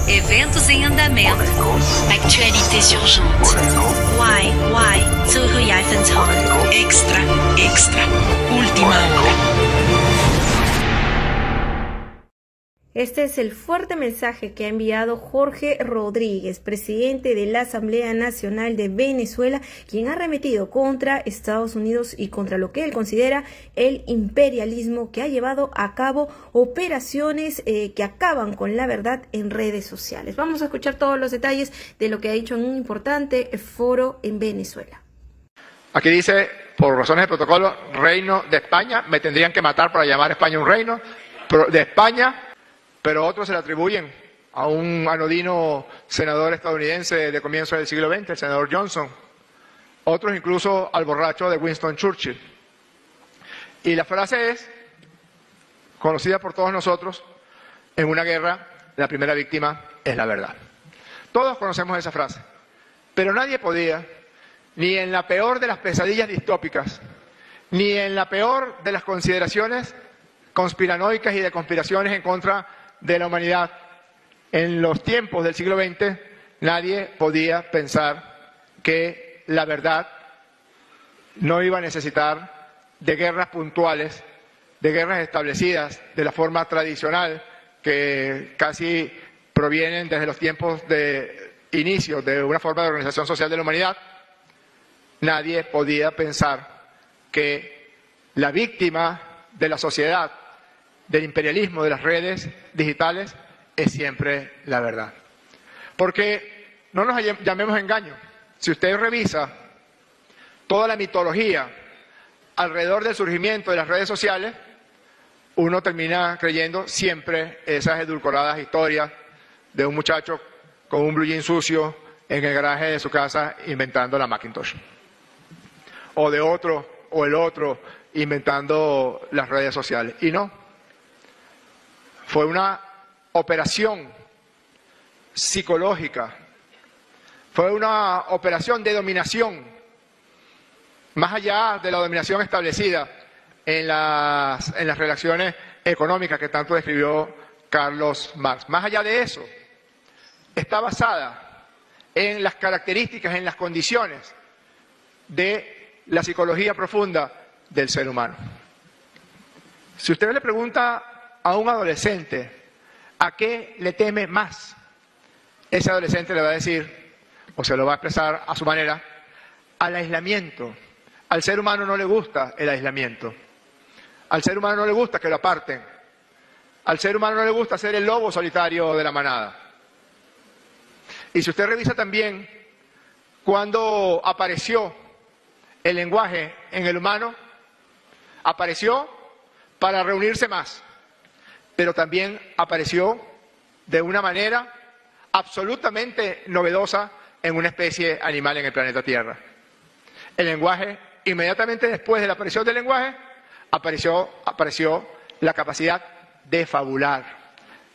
Eventos em andamento. Actualités urgentes. Why? 最后一分钟. Extra. Última hora. Este es el fuerte mensaje que ha enviado Jorge Rodríguez, presidente de la Asamblea Nacional de Venezuela, quien ha arremetido contra Estados Unidos y contra lo que él considera el imperialismo que ha llevado a cabo operaciones que acaban con la verdad en redes sociales. Vamos a escuchar todos los detalles de lo que ha dicho en un importante foro en Venezuela. Aquí dice, por razones de protocolo, Reino de España, me tendrían que matar para llamar a España un reino de España. Pero otros se le atribuyen a un anodino senador estadounidense de comienzo del siglo XX, el senador Johnson. Otros incluso al borracho de Winston Churchill. Y la frase es conocida por todos nosotros: en una guerra, la primera víctima es la verdad. Todos conocemos esa frase. Pero nadie podía, ni en la peor de las pesadillas distópicas, ni en la peor de las consideraciones conspiranoicas y de conspiraciones en contra de la humanidad, en los tiempos del siglo XX, nadie podía pensar que la verdad no iba a necesitar de guerras puntuales, de guerras establecidas de la forma tradicional que casi provienen desde los tiempos de inicio de una forma de organización social de la humanidad. Nadie podía pensar que la víctima de la sociedad, del imperialismo de las redes digitales, es siempre la verdad. Porque no nos llamemos engaño. Si usted revisa toda la mitología alrededor del surgimiento de las redes sociales, uno termina creyendo siempre esas edulcoradas historias de un muchacho con un blue jean sucio en el garaje de su casa inventando la Macintosh. O de otro, o el otro, inventando las redes sociales. Y no. Fue una operación psicológica, fue una operación de dominación, más allá de la dominación establecida en las relaciones económicas que tanto describió Carlos Marx. Más allá de eso, está basada en las características, en las condiciones de la psicología profunda del ser humano. Si usted le pregunta a un adolescente ¿a qué le teme más?, ese adolescente le va a decir, o se lo va a expresar a su manera, al aislamiento. Al ser humano no le gusta el aislamiento. Al ser humano no le gusta que lo aparten. Al ser humano no le gusta ser el lobo solitario de la manada. Y si usted revisa también cuando apareció el lenguaje en el humano, apareció para reunirse más, pero también apareció de una manera absolutamente novedosa en una especie animal en el planeta Tierra. El lenguaje, inmediatamente después de la aparición del lenguaje, apareció la capacidad de fabular.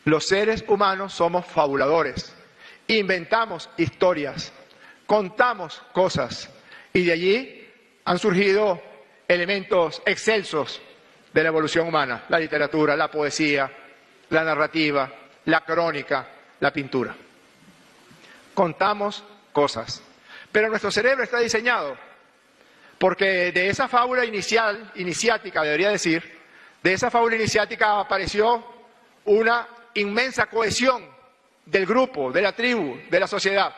Los seres humanos somos fabuladores, inventamos historias, contamos cosas, y de allí han surgido elementos excelsos de la evolución humana: la literatura, la poesía, la narrativa, la crónica, la pintura. Contamos cosas, pero nuestro cerebro está diseñado porque de esa fábula iniciática, debería decir, de esa fábula iniciática apareció una inmensa cohesión del grupo, de la tribu, de la sociedad.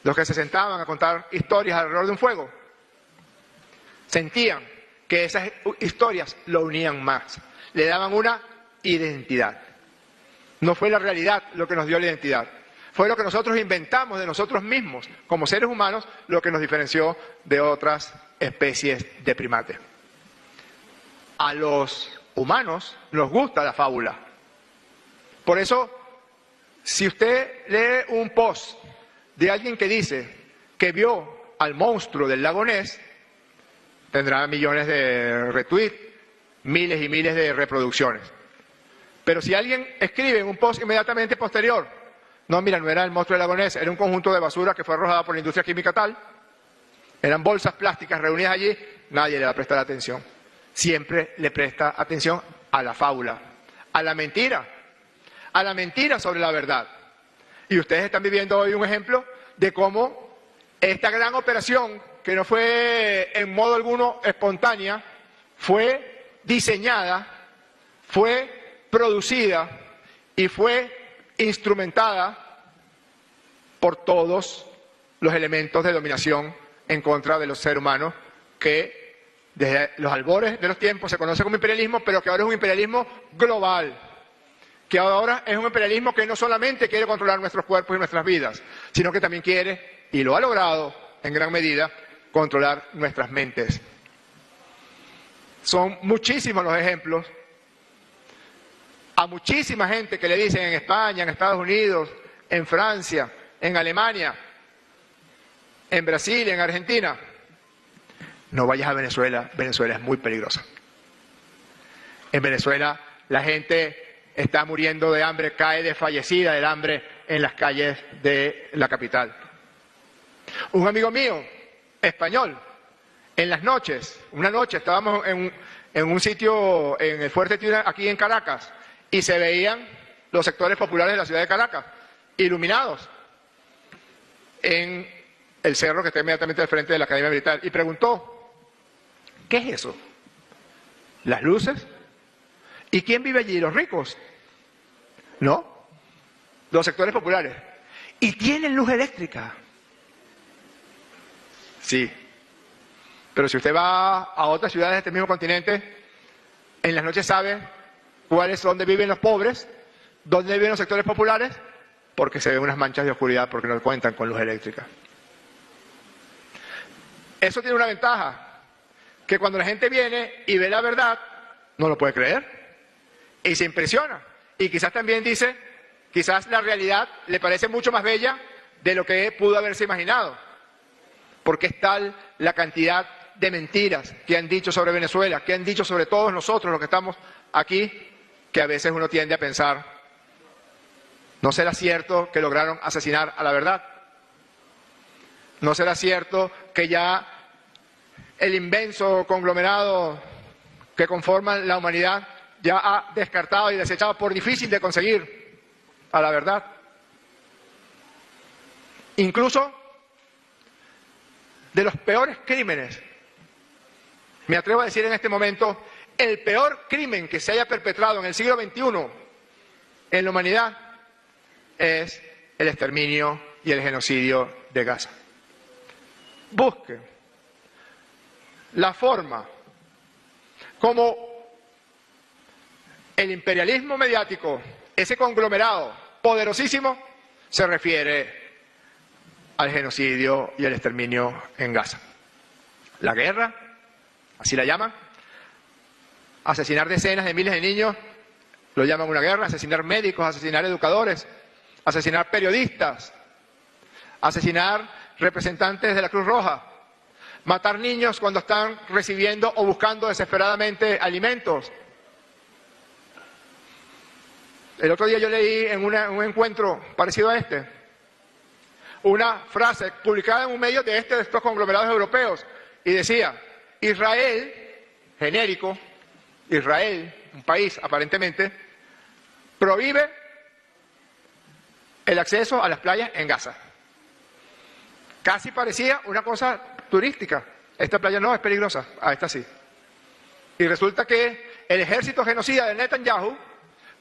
Los que se sentaban a contar historias alrededor de un fuego sentían que esas historias lo unían más, le daban una identidad. No fue la realidad lo que nos dio la identidad, fue lo que nosotros inventamos de nosotros mismos como seres humanos, lo que nos diferenció de otras especies de primates. A los humanos nos gusta la fábula. Por eso, si usted lee un post de alguien que dice que vio al monstruo del lago Ness, tendrá millones de retweets, miles y miles de reproducciones. Pero si alguien escribe en un post inmediatamente posterior, no, mira, no era el monstruo del lago Ness, era un conjunto de basura que fue arrojada por la industria química tal, eran bolsas plásticas reunidas allí, nadie le va a prestar atención. Siempre le presta atención a la fábula, a la mentira sobre la verdad. Y ustedes están viviendo hoy un ejemplo de cómo esta gran operación, que no fue en modo alguno espontánea, fue diseñada, fue producida y fue instrumentada por todos los elementos de dominación en contra de los seres humanos que desde los albores de los tiempos se conoce como imperialismo, pero que ahora es un imperialismo global, que ahora es un imperialismo que no solamente quiere controlar nuestros cuerpos y nuestras vidas, sino que también quiere, y lo ha logrado en gran medida, controlar nuestras mentes. Son muchísimos los ejemplos. A muchísima gente que le dicen en España, en Estados Unidos, en Francia, en Alemania, en Brasil, en Argentina: no vayas a Venezuela, Venezuela es muy peligrosa. En Venezuela la gente está muriendo de hambre, cae desfallecida del hambre en las calles de la capital. Un amigo mío, español, en las noches, una noche estábamos en un sitio, en el Fuerte Tiuna, aquí en Caracas, y se veían los sectores populares de la ciudad de Caracas, iluminados, en el cerro que está inmediatamente al frente de la Academia Militar, y preguntó: ¿qué es eso? ¿Las luces? ¿Y quién vive allí? ¿Los ricos? No, los sectores populares. ¿Y tienen luz eléctrica? Sí. Pero si usted va a otras ciudades de este mismo continente, en las noches sabe dónde viven los pobres, dónde viven los sectores populares, porque se ven unas manchas de oscuridad porque no cuentan con luz eléctrica. Eso tiene una ventaja, que cuando la gente viene y ve la verdad, no lo puede creer y se impresiona. Y quizás también dice, quizás la realidad le parece mucho más bella de lo que pudo haberse imaginado, porque es tal la cantidad de mentiras que han dicho sobre Venezuela, que han dicho sobre todos nosotros los que estamos aquí, que a veces uno tiende a pensar: ¿no será cierto que lograron asesinar a la verdad? ¿No será cierto que ya el inmenso conglomerado que conforma la humanidad ya ha descartado y desechado por difícil de conseguir a la verdad? Incluso de los peores crímenes, me atrevo a decir en este momento, el peor crimen que se haya perpetrado en el siglo XXI en la humanidad es el exterminio y el genocidio de Gaza. Busque la forma como el imperialismo mediático, ese conglomerado poderosísimo, se refiere al genocidio y al exterminio en Gaza. La guerra, así la llaman. Asesinar decenas de miles de niños lo llaman una guerra. Asesinar médicos, asesinar educadores, asesinar periodistas, asesinar representantes de la Cruz Roja, matar niños cuando están recibiendo o buscando desesperadamente alimentos. El otro día yo leí en un encuentro parecido a este una frase publicada en un medio de estos conglomerados europeos, y decía: Israel, genérico, Israel, un país aparentemente, prohíbe el acceso a las playas en Gaza. Casi parecía una cosa turística. Esta playa no es peligrosa, esta sí. Y resulta que el ejército genocida de Netanyahu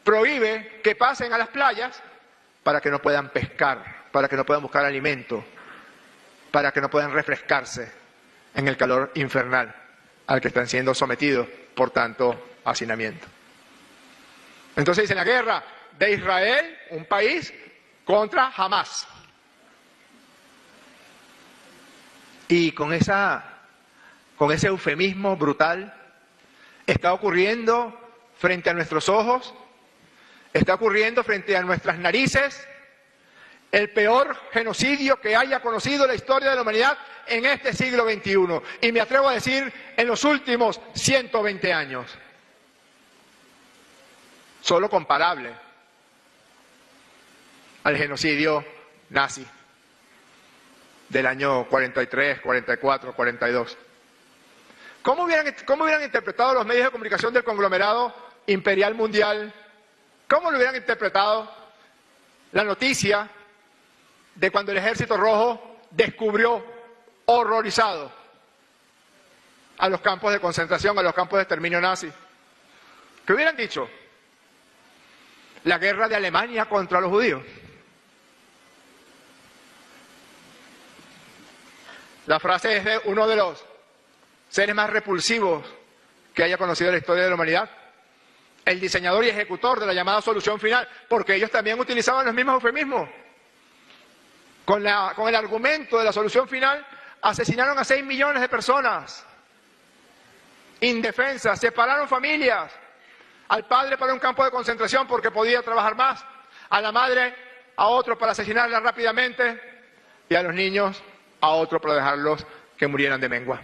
prohíbe que pasen a las playas para que no puedan pescar, para que no puedan buscar alimento, para que no puedan refrescarse en el calor infernal al que están siendo sometidos por tanto hacinamiento. Entonces dicen: la guerra de Israel, un país, contra Hamás. Y con ese eufemismo brutal está ocurriendo frente a nuestros ojos, está ocurriendo frente a nuestras narices, el peor genocidio que haya conocido la historia de la humanidad en este siglo XXI. Y me atrevo a decir, en los últimos 120 años. Solo comparable al genocidio nazi del año 43, 44, 42. ¿Cómo hubieran interpretado los medios de comunicación del conglomerado imperial mundial? ¿Cómo lo hubieran interpretado la noticia de cuando el Ejército Rojo descubrió, horrorizado, a los campos de concentración, a los campos de exterminio nazi. ¿Qué hubieran dicho? La guerra de Alemania contra los judíos. La frase es de uno de los seres más repulsivos que haya conocido la historia de la humanidad, el diseñador y ejecutor de la llamada solución final, porque ellos también utilizaban los mismos eufemismos. Con el argumento de la solución final, asesinaron a 6 millones de personas indefensas, separaron familias, al padre para un campo de concentración porque podía trabajar más, a la madre a otro para asesinarla rápidamente y a los niños a otro para dejarlos que murieran de mengua.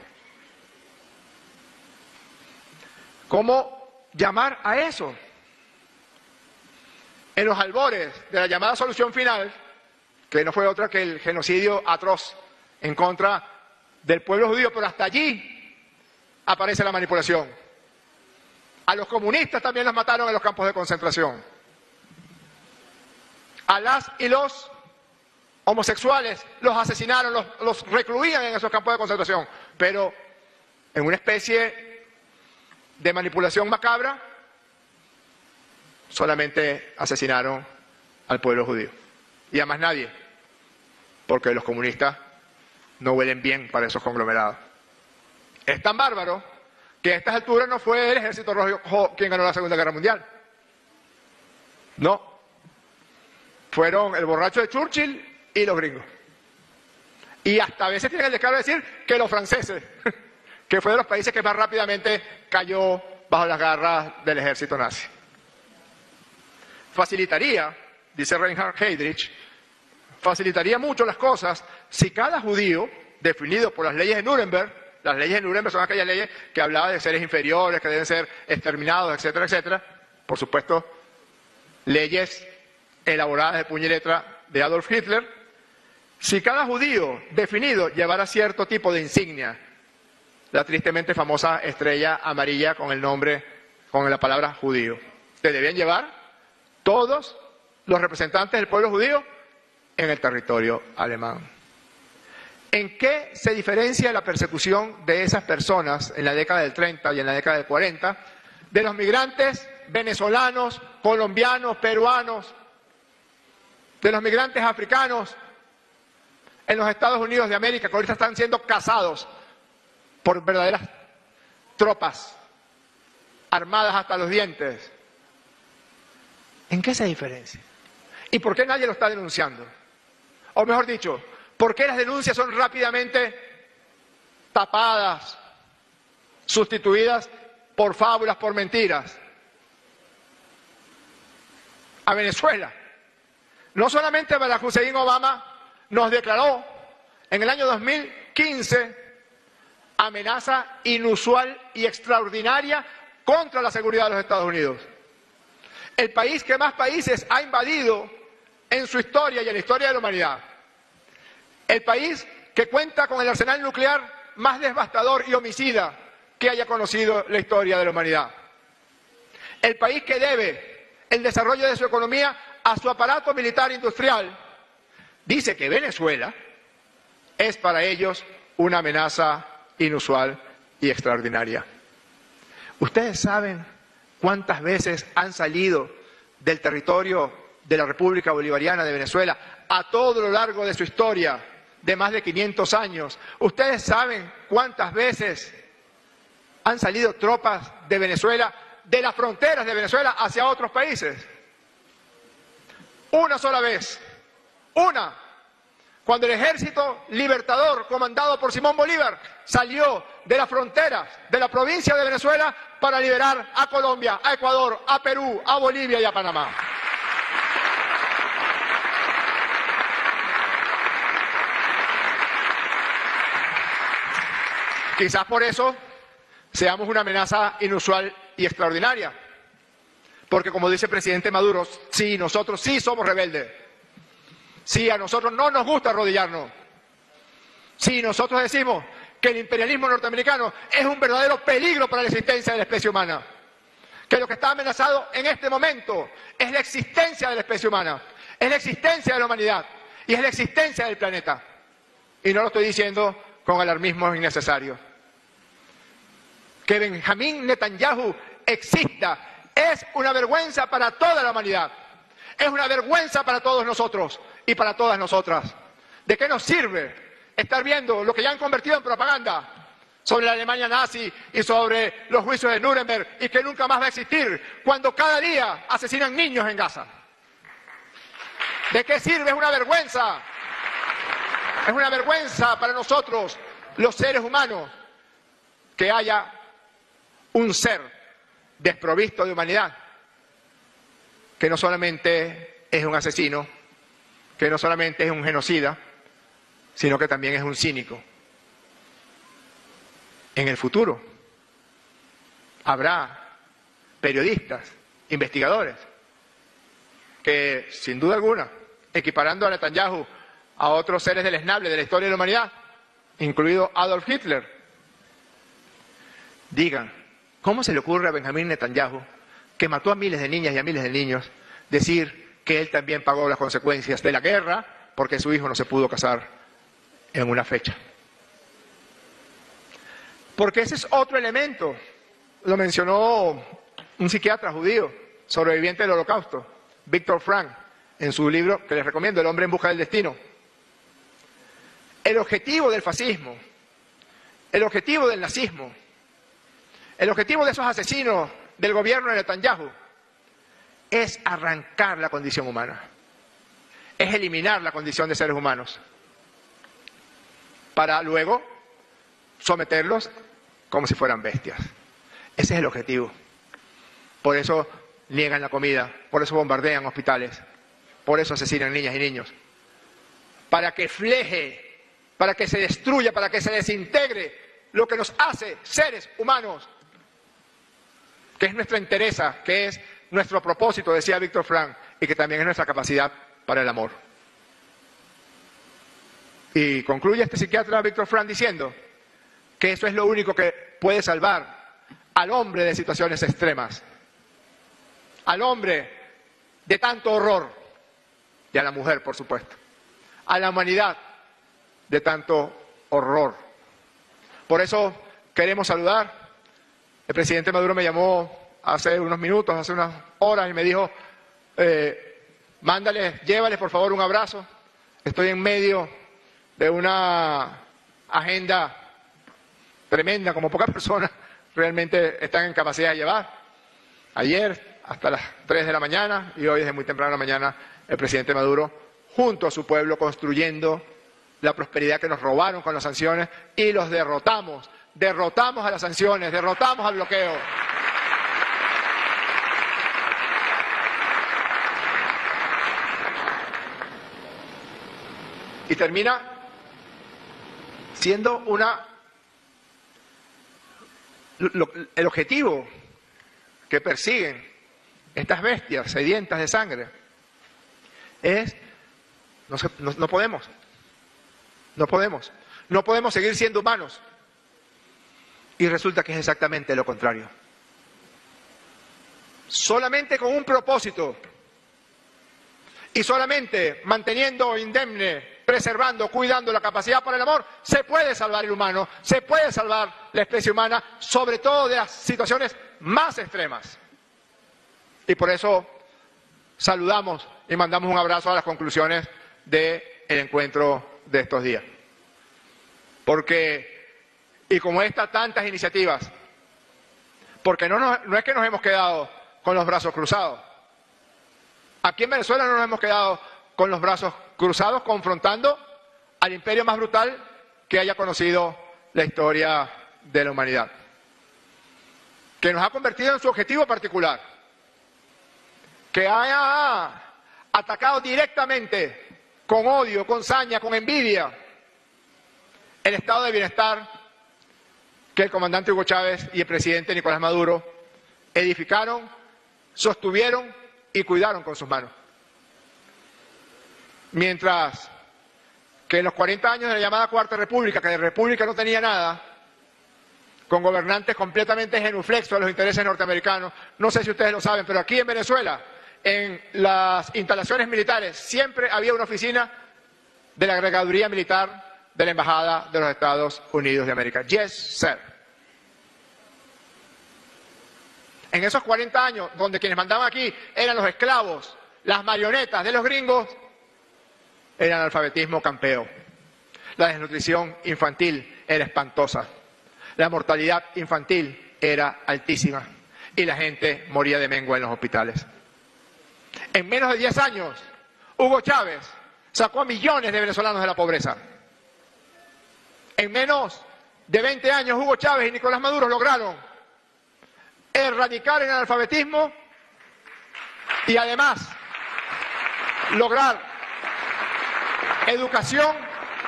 ¿Cómo llamar a eso? En los albores de la llamada solución final, que no fue otra que el genocidio atroz en contra del pueblo judío, pero hasta allí aparece la manipulación. A los comunistas también los mataron en los campos de concentración. A las y los homosexuales los asesinaron, los recluían en esos campos de concentración, pero en una especie de manipulación macabra, solamente asesinaron al pueblo judío y a más nadie, porque los comunistas no huelen bien para esos conglomerados. Es tan bárbaro que a estas alturas no fue el Ejército Rojo quien ganó la Segunda Guerra Mundial. No. Fueron el borracho de Churchill y los gringos. Y hasta a veces tienen el descaro de decir que los franceses, que fue de los países que más rápidamente cayó bajo las garras del ejército nazi. Facilitaría, dice Reinhard Heydrich, facilitaría mucho las cosas si cada judío, definido por las leyes de Nuremberg, las leyes de Nuremberg son aquellas leyes que hablaban de seres inferiores, que deben ser exterminados, etcétera, etcétera, por supuesto, leyes elaboradas de puño y letra de Adolf Hitler, si cada judío definido llevara cierto tipo de insignia, la tristemente famosa estrella amarilla con el nombre, con la palabra judío, que debían llevar todos los representantes del pueblo judío en el territorio alemán. ¿En qué se diferencia la persecución de esas personas en la década del 30 y en la década del 40 de los migrantes venezolanos, colombianos, peruanos, de los migrantes africanos en los Estados Unidos de América, que ahorita están siendo cazados por verdaderas tropas armadas hasta los dientes? ¿En qué se diferencia? ¿Y por qué nadie lo está denunciando? O mejor dicho, ¿por qué las denuncias son rápidamente tapadas, sustituidas por fábulas, por mentiras? A Venezuela, no solamente Barack Hussein Obama nos declaró en el año 2015 amenaza inusual y extraordinaria contra la seguridad de los Estados Unidos. El país que más países ha invadido en su historia y en la historia de la humanidad. El país que cuenta con el arsenal nuclear más devastador y homicida que haya conocido la historia de la humanidad. El país que debe el desarrollo de su economía a su aparato militar industrial, dice que Venezuela es para ellos una amenaza inusual y extraordinaria. ¿Ustedes saben cuántas veces han salido del territorio de la República Bolivariana de Venezuela a todo lo largo de su historia de más de 500 años? ¿Ustedes saben cuántas veces han salido tropas de Venezuela, de las fronteras de Venezuela hacia otros países? Una sola vez, una, cuando el ejército libertador comandado por Simón Bolívar salió de las fronteras de la provincia de Venezuela para liberar a Colombia, a Ecuador, a Perú, a Bolivia y a Panamá. Quizás por eso seamos una amenaza inusual y extraordinaria. Porque como dice el presidente Maduro, sí, nosotros sí somos rebeldes. Sí, a nosotros no nos gusta arrodillarnos. Sí, nosotros decimos que el imperialismo norteamericano es un verdadero peligro para la existencia de la especie humana. Que lo que está amenazado en este momento es la existencia de la especie humana, es la existencia de la humanidad, y es la existencia del planeta. Y no lo estoy diciendo con alarmismo innecesario. Que Benjamín Netanyahu exista es una vergüenza para toda la humanidad. Es una vergüenza para todos nosotros y para todas nosotras. ¿De qué nos sirve estar viendo lo que ya han convertido en propaganda sobre la Alemania nazi y sobre los juicios de Nuremberg y que nunca más va a existir cuando cada día asesinan niños en Gaza? ¿De qué sirve? Es una vergüenza. Es una vergüenza para nosotros, los seres humanos, que haya un ser desprovisto de humanidad, que no solamente es un asesino, que no solamente es un genocida, sino que también es un cínico. En el futuro habrá periodistas, investigadores, que sin duda alguna, equiparando a Netanyahu a otros seres deleznables de la historia de la humanidad, incluido Adolf Hitler, digan, ¿cómo se le ocurre a Benjamín Netanyahu, que mató a miles de niñas y a miles de niños, decir que él también pagó las consecuencias de la guerra porque su hijo no se pudo casar en una fecha? Porque ese es otro elemento, lo mencionó un psiquiatra judío, sobreviviente del Holocausto, Viktor Frankl, en su libro que les recomiendo, El hombre en busca del destino. El objetivo del fascismo, el objetivo del nazismo, el objetivo de esos asesinos del gobierno de Netanyahu es arrancar la condición humana, es eliminar la condición de seres humanos, para luego someterlos como si fueran bestias. Ese es el objetivo. Por eso niegan la comida, por eso bombardean hospitales, por eso asesinan niñas y niños. Para que fleje, para que se destruya, para que se desintegre lo que nos hace seres humanos, que es nuestra entereza, que es nuestro propósito, decía Viktor Frankl, y que también es nuestra capacidad para el amor. Y concluye este psiquiatra Viktor Frankl diciendo que eso es lo único que puede salvar al hombre de situaciones extremas, al hombre de tanto horror, y a la mujer, por supuesto, a la humanidad de tanto horror. Por eso queremos saludar. El presidente Maduro me llamó hace unos minutos, hace unas horas, y me dijo, llévales por favor un abrazo. Estoy en medio de una agenda tremenda, como pocas personas realmente están en capacidad de llevar. Ayer hasta las 3 de la mañana y hoy desde muy temprano en la mañana el presidente Maduro junto a su pueblo construyendo la prosperidad que nos robaron con las sanciones, y los derrotamos a las sanciones, derrotamos al bloqueo. Y termina siendo el objetivo que persiguen estas bestias sedientas de sangre es, no podemos seguir siendo humanos. Y resulta que es exactamente lo contrario. Solamente con un propósito y solamente manteniendo indemne, preservando, cuidando la capacidad para el amor, se puede salvar el humano, se puede salvar la especie humana, sobre todo de las situaciones más extremas. Y por eso saludamos y mandamos un abrazo a las conclusiones del encuentro de estos días. Y como tantas iniciativas, porque no es que nos hemos quedado con los brazos cruzados. Aquí en Venezuela no nos hemos quedado con los brazos cruzados confrontando al imperio más brutal que haya conocido la historia de la humanidad, que nos ha convertido en su objetivo particular, que haya atacado directamente, con odio, con saña, con envidia, el estado de bienestar que el comandante Hugo Chávez y el presidente Nicolás Maduro edificaron, sostuvieron y cuidaron con sus manos. Mientras que en los 40 años de la llamada Cuarta República, que de república no tenía nada, con gobernantes completamente genuflexos a los intereses norteamericanos, no sé si ustedes lo saben, pero aquí en Venezuela, en las instalaciones militares, siempre había una oficina de la agregaduría militar de la Embajada de los Estados Unidos de América. Yes, sir. En esos 40 años, donde quienes mandaban aquí eran los esclavos, las marionetas de los gringos, era analfabetismo campeo. La desnutrición infantil era espantosa. La mortalidad infantil era altísima. Y la gente moría de mengua en los hospitales. En menos de 10 años, Hugo Chávez sacó a millones de venezolanos de la pobreza. En menos de 20 años, Hugo Chávez y Nicolás Maduro lograron erradicar el analfabetismo y además lograr educación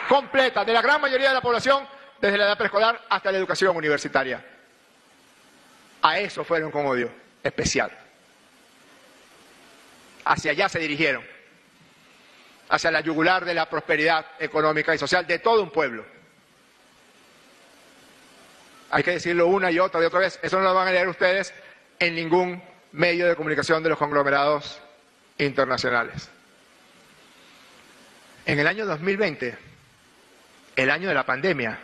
completa de la gran mayoría de la población desde la edad preescolar hasta la educación universitaria. A eso fueron con odio especial. Hacia allá se dirigieron, hacia la yugular de la prosperidad económica y social de todo un pueblo. Hay que decirlo una y otra vez, eso no lo van a leer ustedes en ningún medio de comunicación de los conglomerados internacionales. En el año 2020, el año de la pandemia,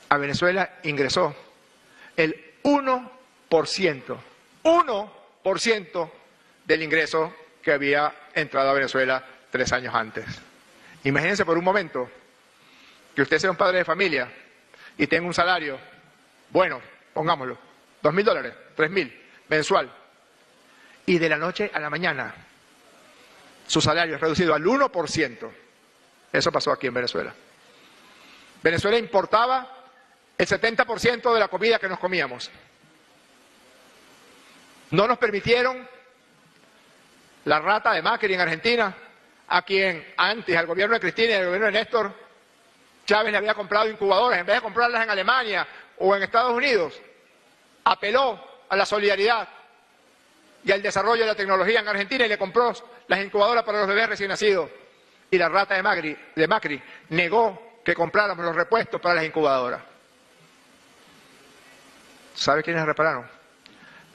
a Venezuela ingresó el 1% del ingreso que había entrado a Venezuela 3 años antes. Imagínense por un momento que usted sea un padre de familia y tenga un salario, bueno, pongámoslo, $2.000, $3.000 mensual, y de la noche a la mañana su salario es reducido al 1%. Eso pasó aquí en Venezuela. Venezuela importaba el 70% de la comida que nos comíamos. No nos permitieron la rata de Macri en Argentina, a quien antes, al gobierno de Cristina y al gobierno de Néstor, Chávez le había comprado incubadoras, en vez de comprarlas en Alemania o en Estados Unidos, apeló a la solidaridad y al desarrollo de la tecnología en Argentina y le compró las incubadoras para los bebés recién nacidos. Y la rata de Macri negó que compráramos los repuestos para las incubadoras. ¿Sabe quiénes repararon?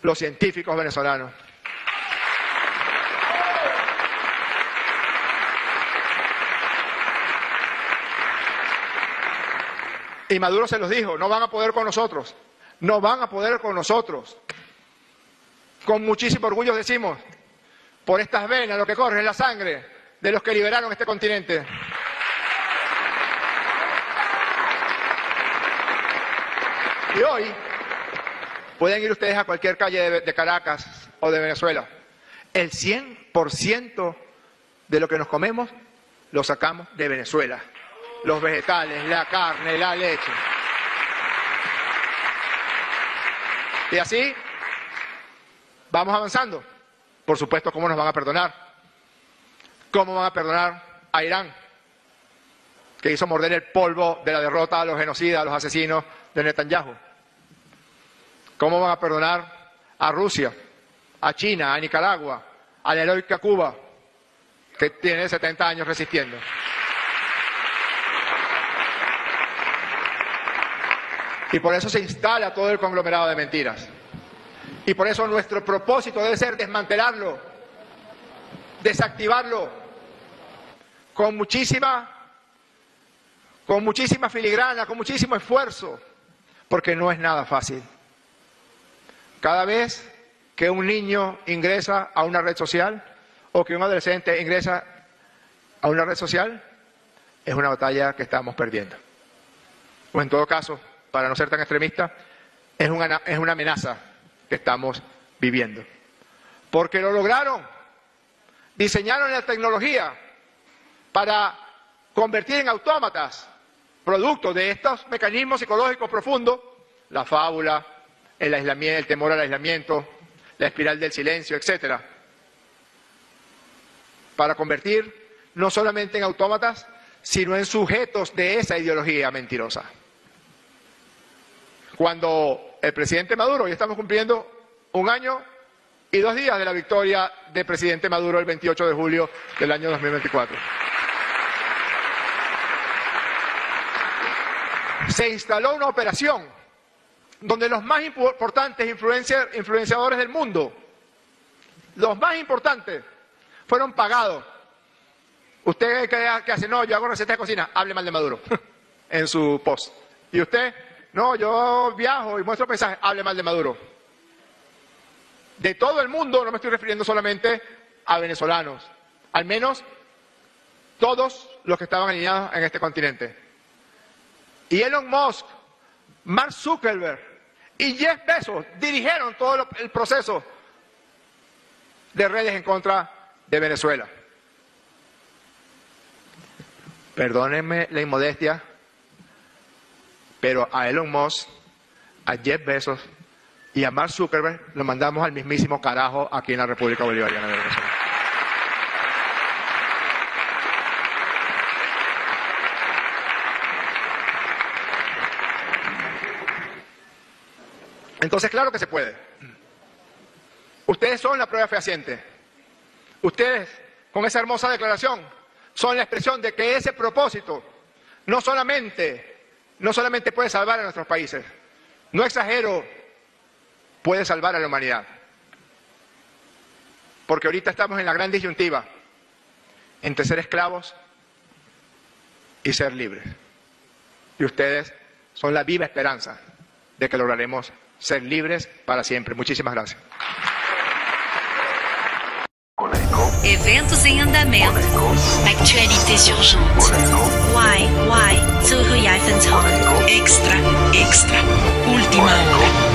Los científicos venezolanos. Y Maduro se los dijo, no van a poder con nosotros, no van a poder con nosotros. Con muchísimo orgullo decimos, por estas venas lo que corre es la sangre de los que liberaron este continente. Y hoy pueden ir ustedes a cualquier calle de Caracas o de Venezuela. El 100% de lo que nos comemos lo sacamos de Venezuela. Los vegetales, la carne, la leche. Y así vamos avanzando. Por supuesto, ¿cómo nos van a perdonar? ¿Cómo van a perdonar a Irán, que hizo morder el polvo de la derrota a los genocidas, a los asesinos de Netanyahu? ¿Cómo van a perdonar a Rusia, a China, a Nicaragua, a la heroica Cuba, que tiene 70 años resistiendo? Y por eso se instala todo el conglomerado de mentiras. Y por eso nuestro propósito debe ser desmantelarlo, desactivarlo, con muchísima filigrana, con muchísimo esfuerzo, porque no es nada fácil. Cada vez que un niño ingresa a una red social o que un adolescente ingresa a una red social, es una batalla que estamos perdiendo. O en todo caso, para no ser tan extremista, es una amenaza que estamos viviendo. Porque lo lograron. Diseñaron la tecnología para convertir en autómatas, producto de estos mecanismos psicológicos profundos, la fábula, el aislamiento, el temor al aislamiento, la espiral del silencio, etcétera, para convertir no solamente en autómatas, sino en sujetos de esa ideología mentirosa. Cuando el presidente Maduro, ya estamos cumpliendo 1 año y 2 días de la victoria del presidente Maduro el 28 de julio del año 2024. Se instaló una operación donde los más importantes influenciadores del mundo, los más importantes, fueron pagados Usted que hace, no, yo hago recetas de cocina, hable mal de Maduro en su post. Y usted, no, yo viajo y muestro mensajes, hable mal de Maduro. De todo el mundo, no me estoy refiriendo solamente a venezolanos, al menos todos los que estaban alineados en este continente. Y Elon Musk, Mark Zuckerberg y Jeff Bezos dirigieron todo el proceso de redes en contra de Venezuela. Perdónenme la inmodestia, pero a Elon Musk, a Jeff Bezos y a Mark Zuckerberg lo mandamos al mismísimo carajo aquí en la República Bolivariana de Venezuela. Entonces, claro que se puede. Ustedes son la prueba fehaciente. Ustedes, con esa hermosa declaración, son la expresión de que ese propósito no solamente puede salvar a nuestros países, no exagero, puede salvar a la humanidad. Porque ahorita estamos en la gran disyuntiva entre ser esclavos y ser libres. Y ustedes son la viva esperanza de que lograremos ser libres para siempre. Muchísimas gracias. Eventos em andamento. Actualités urgentes. Why, 最后一分钟. Extra. Última hora.